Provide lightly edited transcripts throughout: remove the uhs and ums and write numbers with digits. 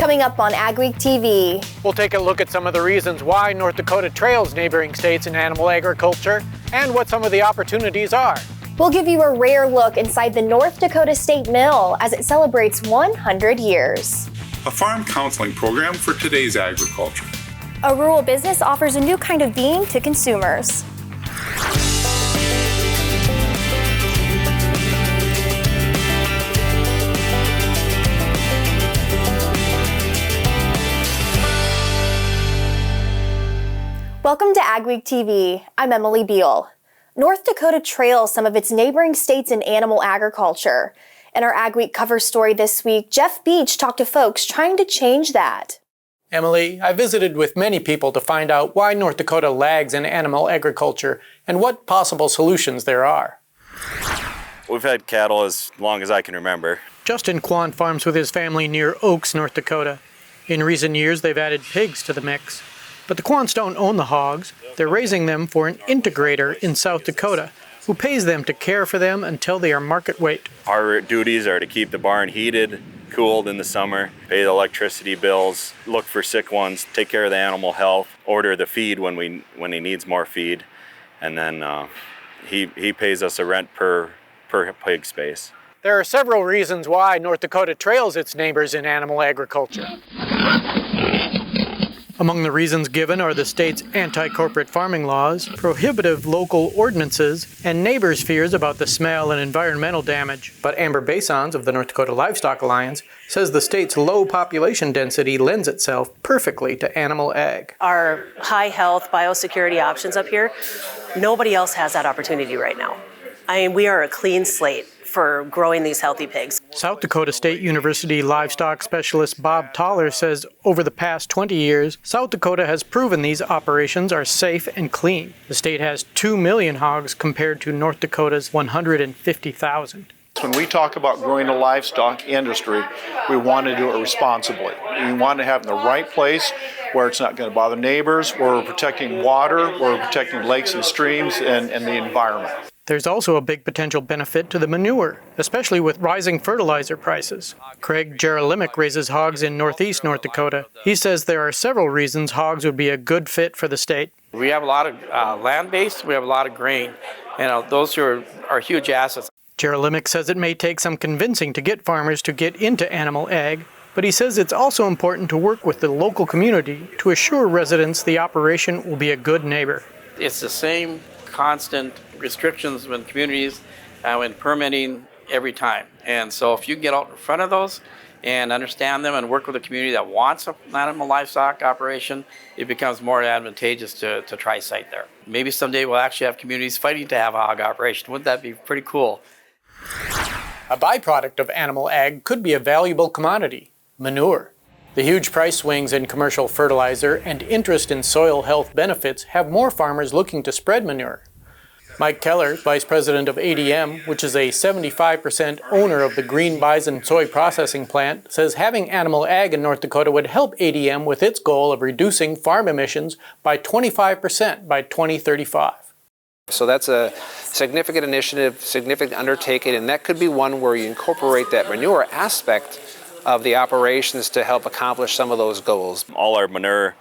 Coming up on AgWeek TV. We'll take a look at some of the reasons why North Dakota trails neighboring states in animal agriculture and what some of the opportunities are. We'll give you a rare look inside the North Dakota State Mill as it celebrates 100 years. A farm counseling program for today's agriculture. A rural business offers a new kind of bean to consumers. Welcome to AgWeek TV. I'm Emily Beal. North Dakota trails some of its neighboring states in animal agriculture. In our AgWeek cover story this week, Jeff Beach talked to folks trying to change that. Emily, I visited with many people to find out why North Dakota lags in animal agriculture and what possible solutions there are. We've had cattle as long as I can remember. Justin Kwan farms with his family near Oaks, North Dakota. In recent years, they've added pigs to the mix. But the Kwans don't own the hogs. They're raising them for an integrator in South Dakota, who pays them to care for them until they are market weight. Our duties are to keep the barn heated, cooled in the summer, pay the electricity bills, look for sick ones, take care of the animal health, order the feed when he needs more feed, and then he pays us a rent per pig space. There are several reasons why North Dakota trails its neighbors in animal agriculture. Among the reasons given are the state's anti-corporate farming laws, prohibitive local ordinances, and neighbors' fears about the smell and environmental damage. But Amber Basons of the North Dakota Livestock Alliance says the state's low population density lends itself perfectly to animal ag. Our high health biosecurity options up here, nobody else has that opportunity right now. I mean, we are a clean slate for growing these healthy pigs. South Dakota State University livestock specialist Bob Toller says over the past 20 years, South Dakota has proven these operations are safe and clean. The state has 2 million hogs compared to North Dakota's 150,000. When we talk about growing the livestock industry, we want to do it responsibly. We want to have it in the right place where it's not going to bother neighbors, where we're protecting water, where we're protecting lakes and streams and the environment. There's also a big potential benefit to the manure, especially with rising fertilizer prices. Craig Jerolimic raises hogs in northeast North Dakota. He says there are several reasons hogs would be a good fit for the state. We have a lot of land base, we have a lot of grain, and those are huge assets. Jerolimic says it may take some convincing to get farmers to get into animal ag, but he says it's also important to work with the local community to assure residents the operation will be a good neighbor. It's the same constant restrictions in communities when permitting every time. And so if you get out in front of those and understand them and work with a community that wants an animal livestock operation, it becomes more advantageous to try site there. Maybe someday we'll actually have communities fighting to have a hog operation. Wouldn't that be pretty cool? A byproduct of animal ag could be a valuable commodity, manure. The huge price swings in commercial fertilizer and interest in soil health benefits have more farmers looking to spread manure. Mike Keller, vice president of ADM, which is a 75% owner of the Green Bison soy processing plant, says having animal ag in North Dakota would help ADM with its goal of reducing farm emissions by 25% by 2035. So that's a significant initiative, significant undertaking, and that could be one where you incorporate that manure aspect of the operations to help accomplish some of those goals. All our manure,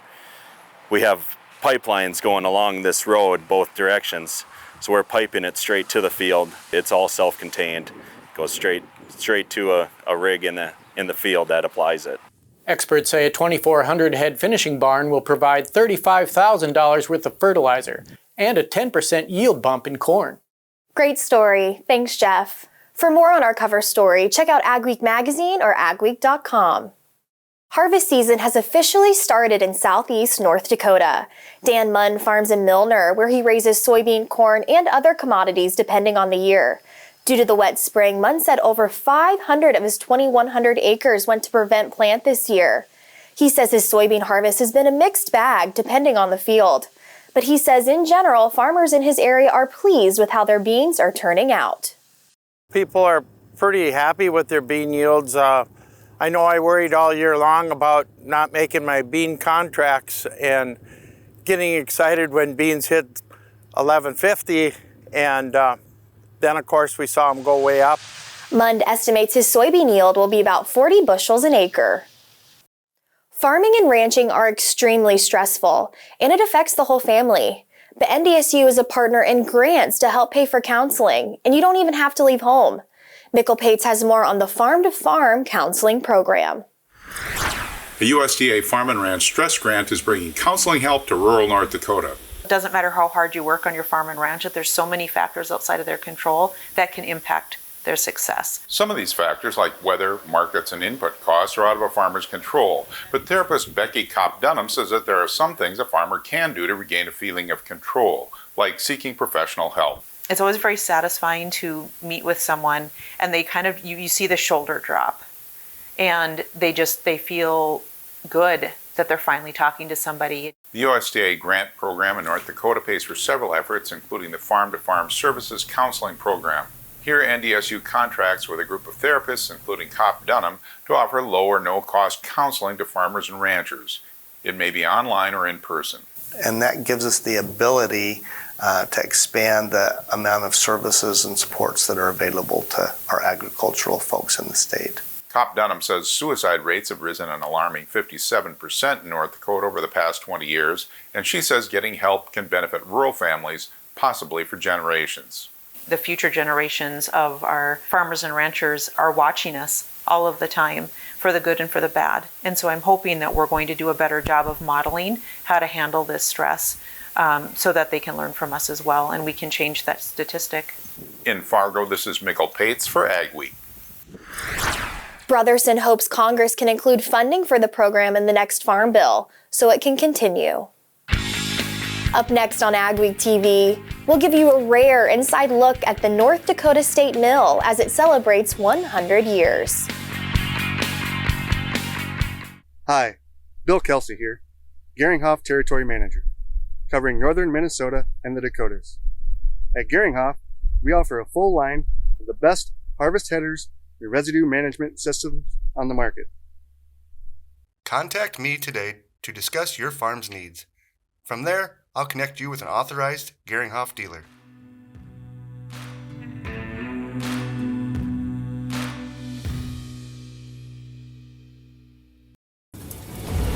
we have pipelines going along this road both directions. So we're piping it straight to the field. It's all self-contained. It goes straight to a rig in the field that applies it. Experts say a 2,400 head finishing barn will provide $35,000 worth of fertilizer and a 10% yield bump in corn. Great story. Thanks, Jeff. For more on our cover story, check out AgWeek magazine or agweek.com. Harvest season has officially started in southeast North Dakota. Dan Munn farms in Milnor, where he raises soybean, corn, and other commodities depending on the year. Due to the wet spring, Munn said over 500 of his 2,100 acres went to prevent plant this year. He says his soybean harvest has been a mixed bag depending on the field. But he says in general, farmers in his area are pleased with how their beans are turning out. People are pretty happy with their bean yields. I know I worried all year long about not making my bean contracts and getting excited when beans hit 1150, and then of course we saw them go way up. Mund estimates his soybean yield will be about 40 bushels an acre. Farming and ranching are extremely stressful, and it affects the whole family. But NDSU is a partner in grants to help pay for counseling, and you don't even have to leave home. Mickle-Pates has more on the Farm to Farm counseling program. The USDA Farm and Ranch Stress Grant is bringing counseling help to rural North Dakota. It doesn't matter how hard you work on your farm and ranch, if there's so many factors outside of their control that can impact their success. Some of these factors, like weather, markets, and input costs, are out of a farmer's control. But therapist Becky Kopp-Dunham says that there are some things a farmer can do to regain a feeling of control, like seeking professional help. It's always very satisfying to meet with someone and they kind of, you see the shoulder drop and they feel good that they're finally talking to somebody. The USDA grant program in North Dakota pays for several efforts, including the Farm to Farm Services Counseling Program. Here, NDSU contracts with a group of therapists, including Kopp-Dunham, to offer low or no-cost counseling to farmers and ranchers. It may be online or in person. And that gives us the ability to expand the amount of services and supports that are available to our agricultural folks in the state. Kopp-Dunham says suicide rates have risen an alarming 57% in North Dakota over the past 20 years, and she says getting help can benefit rural families, possibly for generations. The future generations of our farmers and ranchers are watching us all of the time for the good and for the bad. And so I'm hoping that we're going to do a better job of modeling how to handle this stress so that they can learn from us as well and we can change that statistic. In Fargo, this is Mickle-Pates for AgWeek. Brotherson hopes Congress can include funding for the program in the next farm bill so it can continue. Up next on AgWeek TV, we'll give you a rare inside look at the North Dakota State Mill as it celebrates 100 years. Hi, Bill Kelsey here, Geringhoff Territory Manager, covering northern Minnesota and the Dakotas. At Geringhoff, we offer a full line of the best harvest headers and residue management systems on the market. Contact me today to discuss your farm's needs. From there, I'll connect you with an authorized Geringhoff dealer.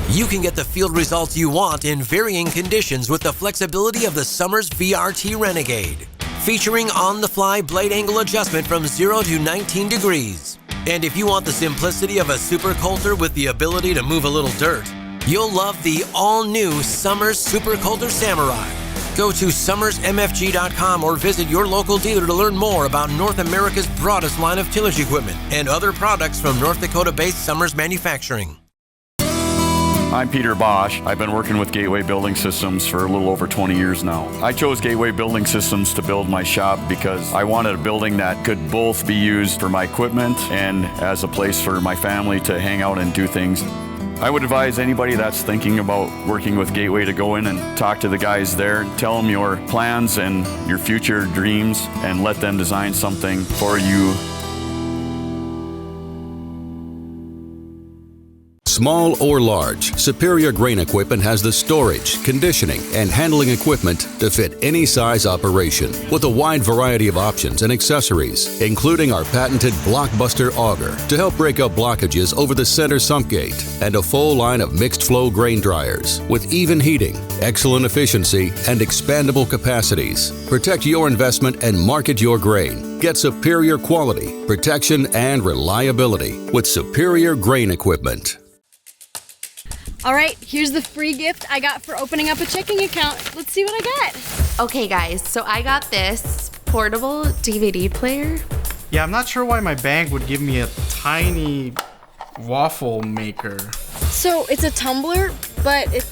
You can get the field results you want in varying conditions with the flexibility of the Summers VRT Renegade. Featuring on-the-fly blade angle adjustment from 0 to 19 degrees. And if you want the simplicity of a super coulter with the ability to move a little dirt, you'll love the all-new Summers Super Coulter Samurai. Go to summersmfg.com or visit your local dealer to learn more about North America's broadest line of tillage equipment and other products from North Dakota-based Summers Manufacturing. I'm Peter Bosch. I've been working with Gateway Building Systems for a little over 20 years now. I chose Gateway Building Systems to build my shop because I wanted a building that could both be used for my equipment and as a place for my family to hang out and do things. I would advise anybody that's thinking about working with Gateway to go in and talk to the guys there, tell them your plans and your future dreams, and let them design something for you. Small or large, Superior Grain Equipment has the storage, conditioning, and handling equipment to fit any size operation with a wide variety of options and accessories, including our patented Blockbuster auger to help break up blockages over the center sump gate, and a full line of mixed flow grain dryers with even heating, excellent efficiency, and expandable capacities. Protect your investment and market your grain. Get superior quality, protection, and reliability with Superior Grain Equipment. All right, here's the free gift I got for opening up a checking account. Let's see what I got. Okay guys, so I got this portable DVD player. Yeah, I'm not sure why my bank would give me a tiny waffle maker. So it's a tumbler, but it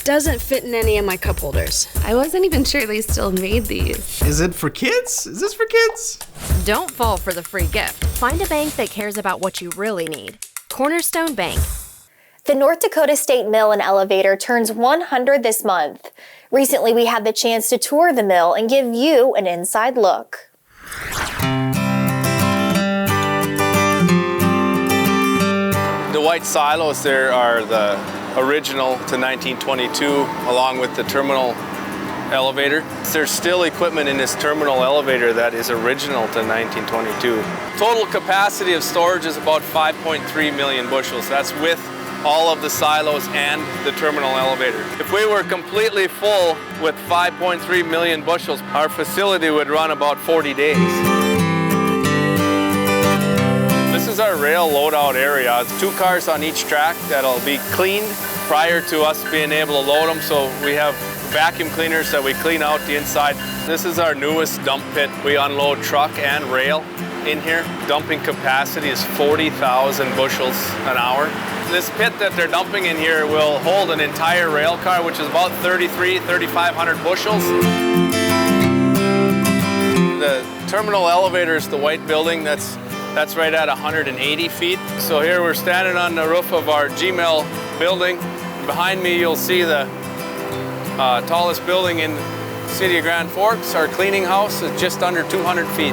doesn't fit in any of my cup holders. I wasn't even sure they still made these. Is it for kids? Is this for kids? Don't fall for the free gift. Find a bank that cares about what you really need. Cornerstone Bank. The North Dakota State Mill and Elevator turns 100 this month. Recently, we had the chance to tour the mill and give you an inside look. The white silos there are the original to 1922, along with the terminal elevator. There's still equipment in this terminal elevator that is original to 1922. Total capacity of storage is about 5.3 million bushels. That's with all of the silos and the terminal elevator. If we were completely full with 5.3 million bushels, our facility would run about 40 days. This is our rail loadout area. It's 2 cars on each track that'll be cleaned prior to us being able to load them. So we have vacuum cleaners that we clean out the inside. This is our newest dump pit. We unload truck and rail in here. Dumping capacity is 40,000 bushels an hour. This pit that they're dumping in here will hold an entire rail car, which is about 3,500 bushels. The terminal elevator is the white building that's right at 180 feet. So here we're standing on the roof of our GML building. Behind me you'll see the tallest building in the city of Grand Forks. Our cleaning house is just under 200 feet.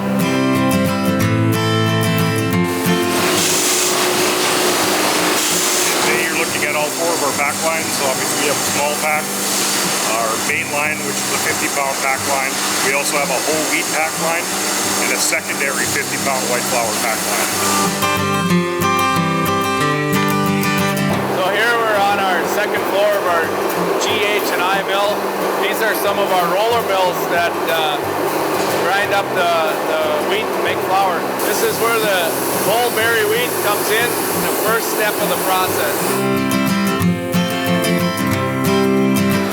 Today you're looking at all 4 of our pack lines. So obviously we have a small pack, our main line, which is a 50-pound pack line. We also have a whole wheat pack line and a secondary 50-pound white flour pack line. So here we're on our second floor of our GH&I mill. These are some of our roller mills that grind up the wheat to make flour. This is where the whole berry wheat comes in, the first step of the process.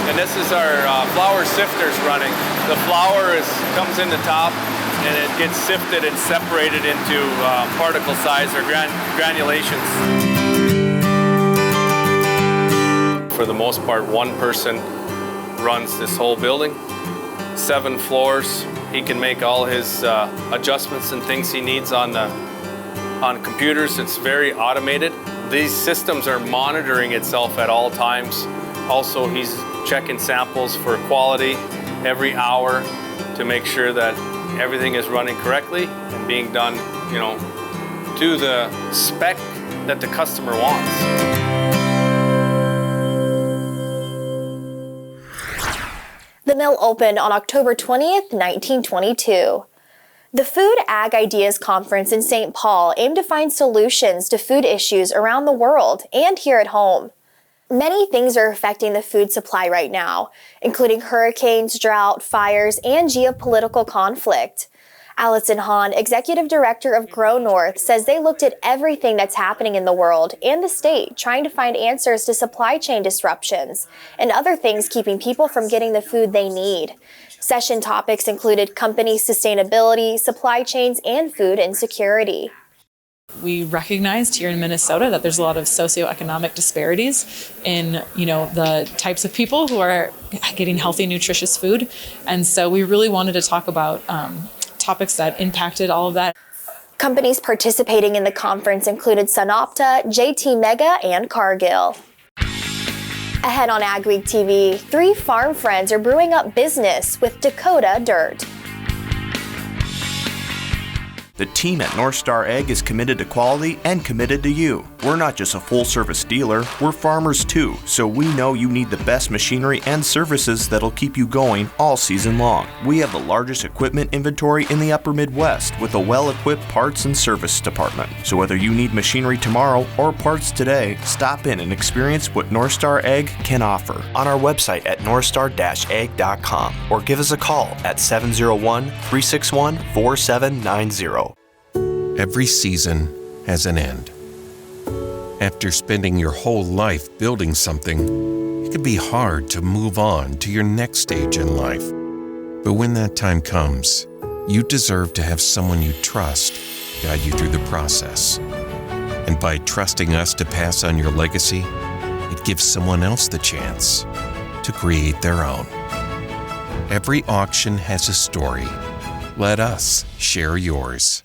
And this is our flour sifters running. The flour comes in the top and it gets sifted and separated into particle size or granulations. For the most part, one person runs this whole building. 7 floors. He can make all his adjustments and things he needs on computers. It's very automated. These systems are monitoring itself at all times. Also, he's checking samples for quality every hour to make sure that everything is running correctly and being done, to the spec that the customer wants. The mill opened on October 20th, 1922. The Food Ag Ideas Conference in St. Paul aimed to find solutions to food issues around the world and here at home. Many things are affecting the food supply right now, including hurricanes, drought, fires, and geopolitical conflict. Allison Hahn, Executive Director of Grow North, says they looked at everything that's happening in the world and the state, trying to find answers to supply chain disruptions and other things keeping people from getting the food they need. Session topics included company sustainability, supply chains, and food insecurity. We recognized here in Minnesota that there's a lot of socioeconomic disparities in, the types of people who are getting healthy, nutritious food. And so we really wanted to talk about topics that impacted all of that. Companies participating in the conference included Sunopta, JT Mega, and Cargill. Ahead on AgWeek TV, 3 farm friends are brewing up business with Dakota Dirt. The team at North Star Ag is committed to quality and committed to you. We're not just a full-service dealer, we're farmers too, so we know you need the best machinery and services that'll keep you going all season long. We have the largest equipment inventory in the upper Midwest with a well-equipped parts and service department. So whether you need machinery tomorrow or parts today, stop in and experience what North Star Ag can offer on our website at northstar-ag.com or give us a call at 701-361-4790. Every season has an end. After spending your whole life building something, it can be hard to move on to your next stage in life. But when that time comes, you deserve to have someone you trust guide you through the process. And by trusting us to pass on your legacy, it gives someone else the chance to create their own. Every auction has a story. Let us share yours.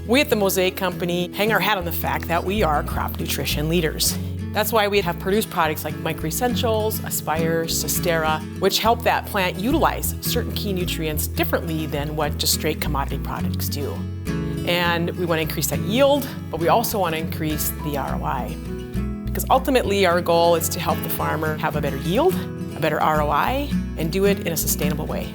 We at the Mosaic Company hang our hat on the fact that we are crop nutrition leaders. That's why we have produced products like Micro Essentials, Aspire, Sustera, which help that plant utilize certain key nutrients differently than what just straight commodity products do. And we want to increase that yield, but we also want to increase the ROI. Because ultimately our goal is to help the farmer have a better yield, a better ROI, and do it in a sustainable way.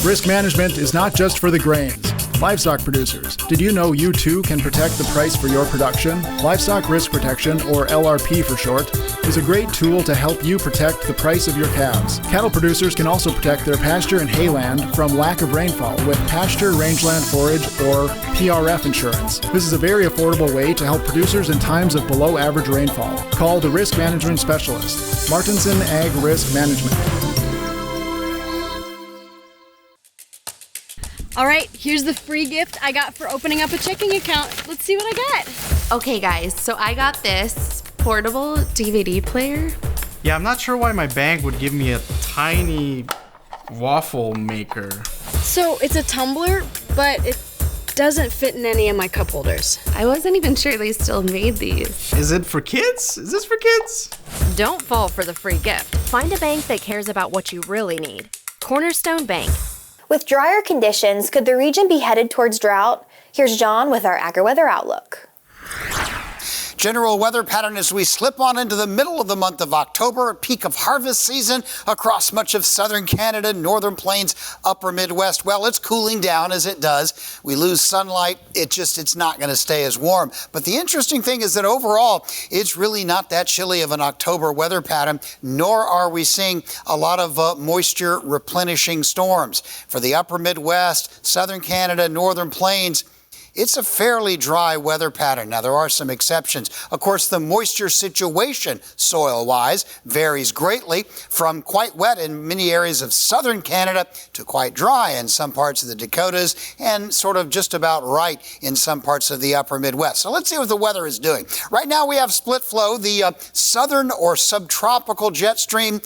Risk management is not just for the grains. Livestock producers, did you know you too can protect the price for your production? Livestock Risk Protection, or LRP for short, is a great tool to help you protect the price of your calves. Cattle producers can also protect their pasture and hayland from lack of rainfall with pasture rangeland forage, or PRF insurance. This is a very affordable way to help producers in times of below average rainfall. Call the risk management specialist, Martinson Ag Risk Management. All right, here's the free gift I got for opening up a checking account. Let's see what I got. Okay, guys, so I got this portable DVD player. Yeah, I'm not sure why my bank would give me a tiny waffle maker. So it's a tumbler, but it doesn't fit in any of my cup holders. I wasn't even sure they still made these. Is it for kids? Is this for kids? Don't fall for the free gift. Find a bank that cares about what you really need. Cornerstone Bank. With drier conditions, could the region be headed towards drought? Here's John with our AgriWeather Outlook. General weather pattern as we slip on into the middle of the month of October, peak of harvest season across much of southern Canada, northern plains, upper Midwest. Well, it's cooling down as it does. We lose sunlight. It's not going to stay as warm. But the interesting thing is that overall, it's really not that chilly of an October weather pattern, nor are we seeing a lot of moisture replenishing storms. For the upper Midwest, southern Canada, northern plains, it's a fairly dry weather pattern. Now, there are some exceptions. Of course, the moisture situation, soil-wise, varies greatly from quite wet in many areas of southern Canada to quite dry in some parts of the Dakotas and sort of just about right in some parts of the upper Midwest. So let's see what the weather is doing. Right now, we have split flow, the southern or subtropical jet stream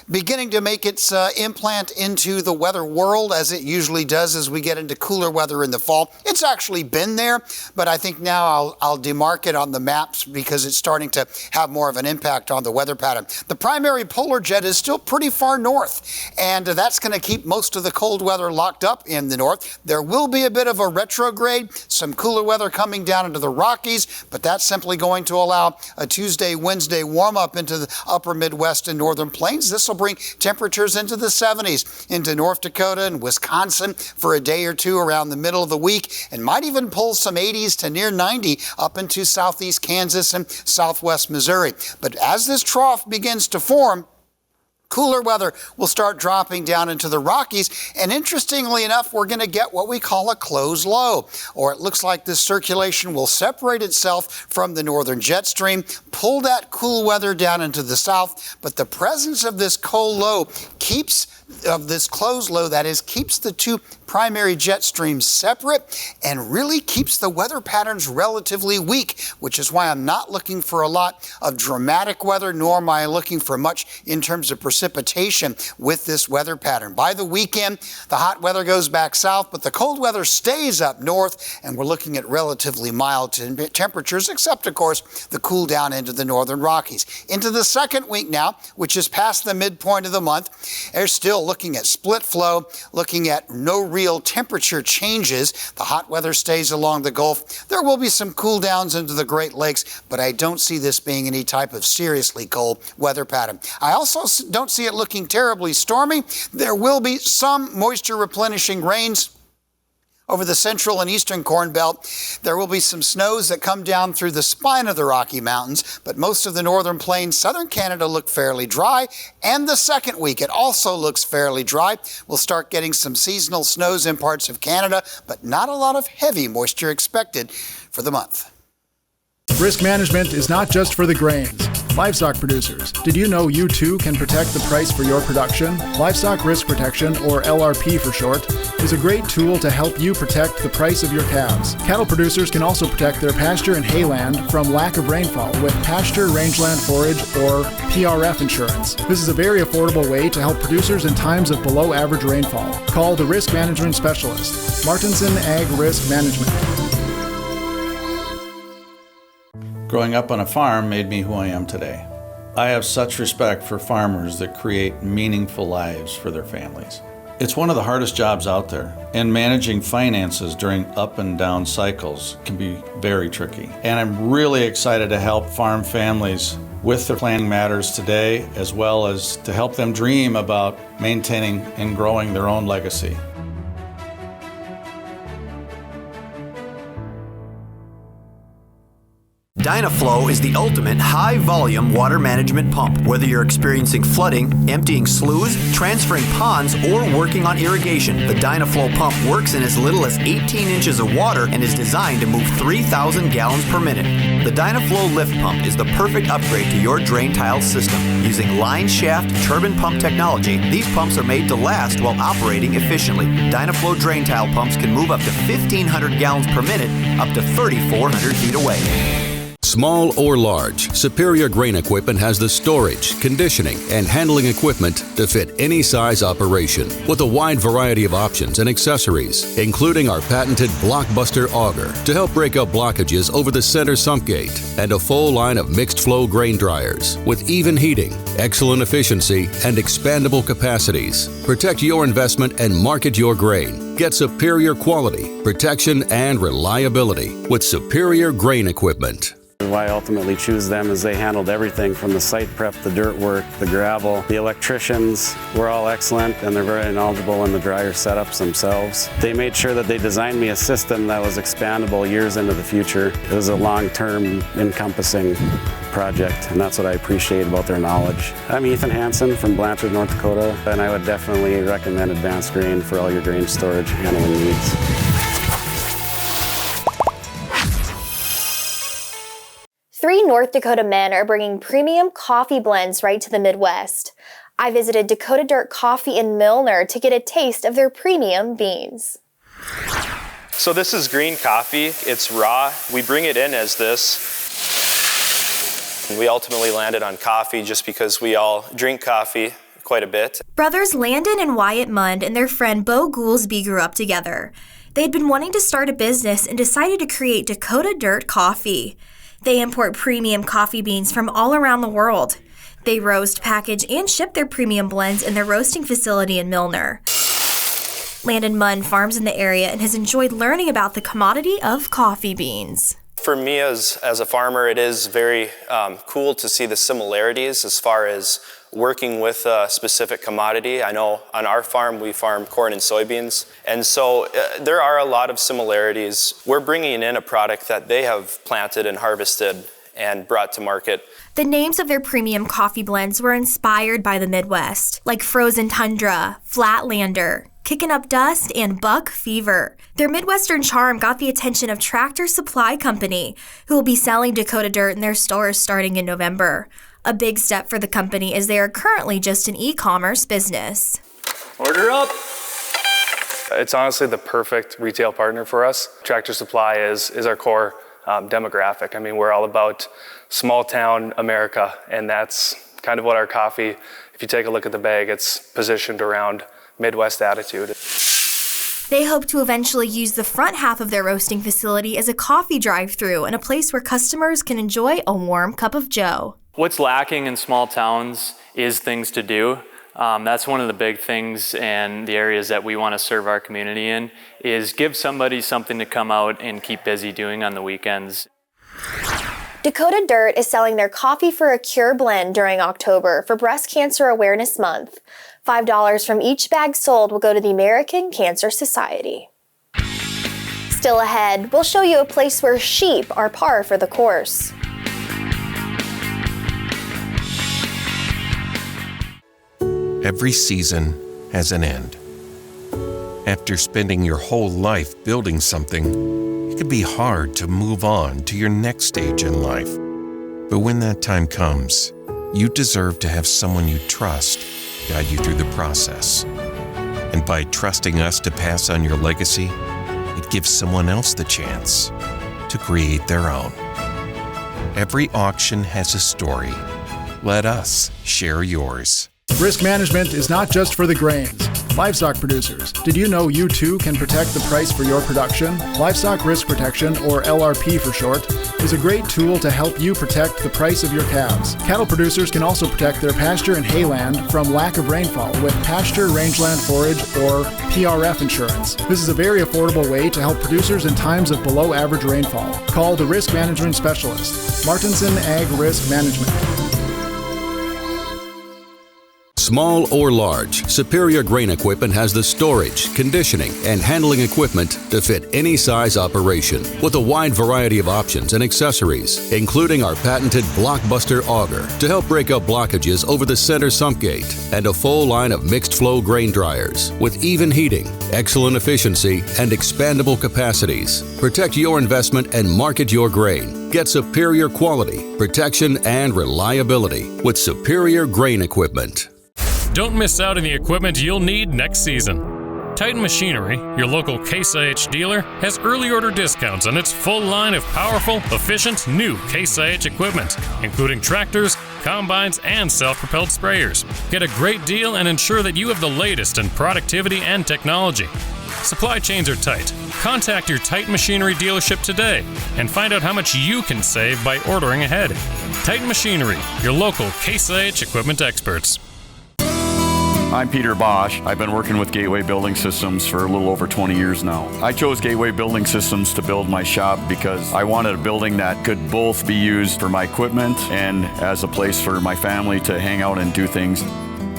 beginning to make its implant into the weather world, as it usually does as we get into cooler weather in the fall. It's actually been there, but I think now I'll demark it on the maps because it's starting to have more of an impact on the weather pattern. The primary polar jet is still pretty far north, and that's going to keep most of the cold weather locked up in the north. There will be a bit of a retrograde, some cooler weather coming down into the Rockies, but that's simply going to allow a Tuesday, Wednesday warm up into the upper Midwest and northern plains. This will bring temperatures into the 70s into North Dakota and Wisconsin for a day or two around the middle of the week, and might even pull some 80s to near 90 up into southeast Kansas and southwest Missouri. But as this trough begins to form, cooler weather will start dropping down into the Rockies, and interestingly enough, we're going to get what we call a closed low, or it looks like this circulation will separate itself from the northern jet stream, pull that cool weather down into the south, but the presence of this cold low keeps the two primary jet streams separate and really keeps the weather patterns relatively weak, which is why I'm not looking for a lot of dramatic weather, nor am I looking for much in terms of precipitation with this weather pattern. By the weekend, the hot weather goes back south, but the cold weather stays up north, and we're looking at relatively mild temperatures, except, of course, the cool down into the northern Rockies. Into the second week now, which is past the midpoint of the month, they're still looking at split flow, looking at no real temperature changes. The hot weather stays along the Gulf. There will be some cool downs into the Great Lakes, but I don't see this being any type of seriously cold weather pattern. I also don't see it looking terribly stormy. There will be some moisture replenishing rains over the central and eastern Corn Belt. There will be some snows that come down through the spine of the Rocky Mountains, but most of the northern plains, southern Canada look fairly dry, and the second week it also looks fairly dry. We'll start getting some seasonal snows in parts of Canada, but not a lot of heavy moisture expected for the month. Risk management is not just for the grains. Livestock producers, did you know you too can protect the price for your production? Livestock Risk Protection, or LRP for short, is a great tool to help you protect the price of your calves. Cattle producers can also protect their pasture and hayland from lack of rainfall with pasture rangeland forage, or PRF insurance. This is a very affordable way to help producers in times of below average rainfall. Call the risk management specialist, Martinson Ag Risk Management. Growing up on a farm made me who I am today. I have such respect for farmers that create meaningful lives for their families. It's one of the hardest jobs out there, and managing finances during up and down cycles can be very tricky. And I'm really excited to help farm families with their planning matters today, as well as to help them dream about maintaining and growing their own legacy. Dynaflow is the ultimate high-volume water management pump. Whether you're experiencing flooding, emptying sloughs, transferring ponds, or working on irrigation, the Dynaflow pump works in as little as 18 inches of water and is designed to move 3,000 gallons per minute. The Dynaflow lift pump is the perfect upgrade to your drain tile system. Using line shaft turbine pump technology, these pumps are made to last while operating efficiently. Dynaflow drain tile pumps can move up to 1,500 gallons per minute, up to 3,400 feet away. Small or large, Superior Grain Equipment has the storage, conditioning, and handling equipment to fit any size operation with a wide variety of options and accessories, including our patented Blockbuster auger to help break up blockages over the center sump gate, and a full line of mixed flow grain dryers with even heating, excellent efficiency, and expandable capacities. Protect your investment and market your grain. Get superior quality, protection, and reliability with Superior Grain Equipment. Why I ultimately choose them is they handled everything from the site prep, the dirt work, the gravel. The electricians were all excellent, and they're very knowledgeable in the dryer setups themselves. They made sure that they designed me a system that was expandable years into the future. It was a long-term encompassing project, and that's what I appreciate about their knowledge. I'm Ethan Hansen from Blanchard, North Dakota, and I would definitely recommend Advanced Grain for all your grain storage handling needs. Three North Dakota men are bringing premium coffee blends right to the Midwest. I visited Dakota Dirt Coffee in Milnor to get a taste of their premium beans. So this is green coffee. It's raw. We bring it in as this. We ultimately landed on coffee just because we all drink coffee quite a bit. Brothers Landon and Wyatt Mund and their friend Bo Goolsby grew up together. They had been wanting to start a business and decided to create Dakota Dirt Coffee. They import premium coffee beans from all around the world. They roast, package, and ship their premium blends in their roasting facility in Milnor. Landon Munn farms in the area and has enjoyed learning about the commodity of coffee beans. For me as a farmer, it is very cool to see the similarities as far as working with a specific commodity. I know on our farm, we farm corn and soybeans, and so there are a lot of similarities. We're bringing in a product that they have planted and harvested and brought to market. The names of their premium coffee blends were inspired by the Midwest, like Frozen Tundra, Flatlander, Kickin' Up Dust, and Buck Fever. Their Midwestern charm got the attention of Tractor Supply Company, who will be selling Dakota Dirt in their stores starting in November. A big step for the company as they are currently just an e-commerce business. Order up! It's honestly the perfect retail partner for us. Tractor Supply is our core demographic. I mean, we're all about small town America, and that's kind of what our coffee, if you take a look at the bag, it's positioned around Midwest attitude. They hope to eventually use the front half of their roasting facility as a coffee drive-thru and a place where customers can enjoy a warm cup of joe. What's lacking in small towns is things to do. That's one of the big things and the areas that we want to serve our community in, is give somebody something to come out and keep busy doing on the weekends. Dakota Dirt is selling their Coffee for a Cure blend during October for Breast Cancer Awareness Month. $5 from each bag sold will go to the American Cancer Society. Still ahead, we'll show you a place where sheep are par for the course. Every season has an end. After spending your whole life building something, it can be hard to move on to your next stage in life. But when that time comes, you deserve to have someone you trust guide you through the process. And by trusting us to pass on your legacy, it gives someone else the chance to create their own. Every auction has a story. Let us share yours. Risk management is not just for the grains. Livestock producers, did you know you too can protect the price for your production? Livestock Risk Protection, or LRP for short, is a great tool to help you protect the price of your calves. Cattle producers can also protect their pasture and hayland from lack of rainfall with Pasture Rangeland Forage, or PRF insurance. This is a very affordable way to help producers in times of below average rainfall. Call the risk management specialist, Martinson Ag Risk Management. Small or large, Superior Grain Equipment has the storage, conditioning, and handling equipment to fit any size operation with a wide variety of options and accessories, including our patented Blockbuster auger to help break up blockages over the center sump gate, and a full line of mixed flow grain dryers with even heating, excellent efficiency, and expandable capacities. Protect your investment and market your grain. Get superior quality, protection, and reliability with Superior Grain Equipment. Don't miss out on the equipment you'll need next season. Titan Machinery, your local Case IH dealer, has early order discounts on its full line of powerful, efficient, new Case IH equipment, including tractors, combines, and self-propelled sprayers. Get a great deal and ensure that you have the latest in productivity and technology. Supply chains are tight. Contact your Titan Machinery dealership today and find out how much you can save by ordering ahead. Titan Machinery, your local Case IH equipment experts. I'm Peter Bosch. I've been working with Gateway Building Systems for a little over 20 years now. I chose Gateway Building Systems to build my shop because I wanted a building that could both be used for my equipment and as a place for my family to hang out and do things.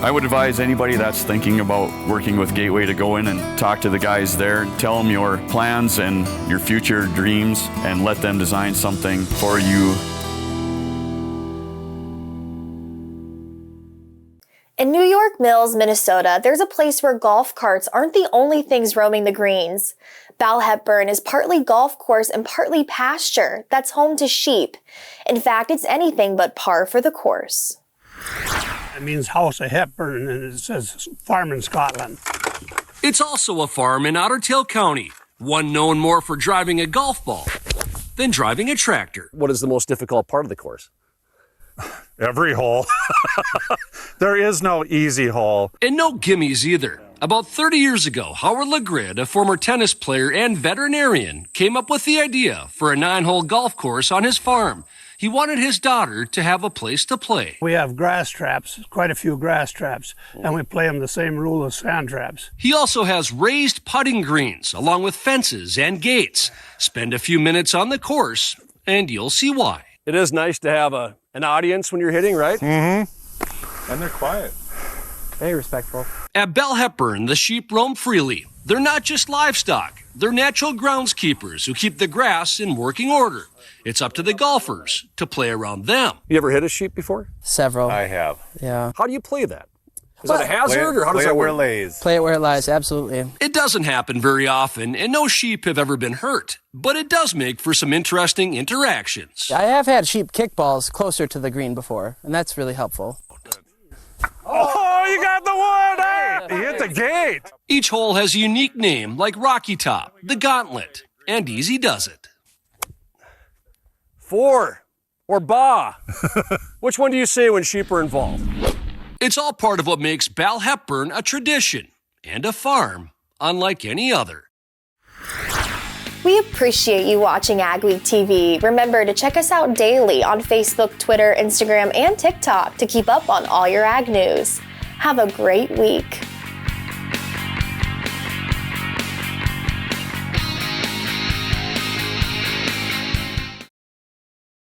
I would advise anybody that's thinking about working with Gateway to go in and talk to the guys there, tell them your plans and your future dreams, and let them design something for you. In New York Mills, Minnesota, there's a place where golf carts aren't the only things roaming the greens. Balhepburn is partly golf course and partly pasture that's home to sheep. In fact, it's anything but par for the course. It means House of Hepburn, and it says farm in Scotland. It's also a farm in Ottertail County, one known more for driving a golf ball than driving a tractor. What is the most difficult part of the course? Every hole. There is no easy hole. And no gimmies either. About 30 years ago, Howard LeGrid, a former tennis player and veterinarian, came up with the idea for a 9-hole golf course on his farm. He wanted his daughter to have a place to play. We have grass traps, quite a few grass traps, and we play them the same rule as sand traps. He also has raised putting greens, along with fences and gates. Spend a few minutes on the course, and you'll see why. It is nice to have an audience when you're hitting, right? Mm-hmm. And they're quiet. Very respectful. At Balhepburn, the sheep roam freely. They're not just livestock. They're natural groundskeepers who keep the grass in working order. It's up to the golfers to play around them. You ever hit a sheep before? Several. I have. Yeah. How do you play that? Is that a hazard, or how does that work? Play it where it lays. Play it where it lies, absolutely. It doesn't happen very often, and no sheep have ever been hurt. But it does make for some interesting interactions. I have had sheep kick balls closer to the green before, and that's really helpful. Oh, you got the one! You hit the gate! Each hole has a unique name, like Rocky Top, the Gauntlet, and Easy Does It. 4 or Ba. Which one do you say when sheep are involved? It's all part of what makes Balhepburn a tradition and a farm unlike any other. We appreciate you watching AgWeek TV. Remember to check us out daily on Facebook, Twitter, Instagram, and TikTok to keep up on all your ag news. Have a great week.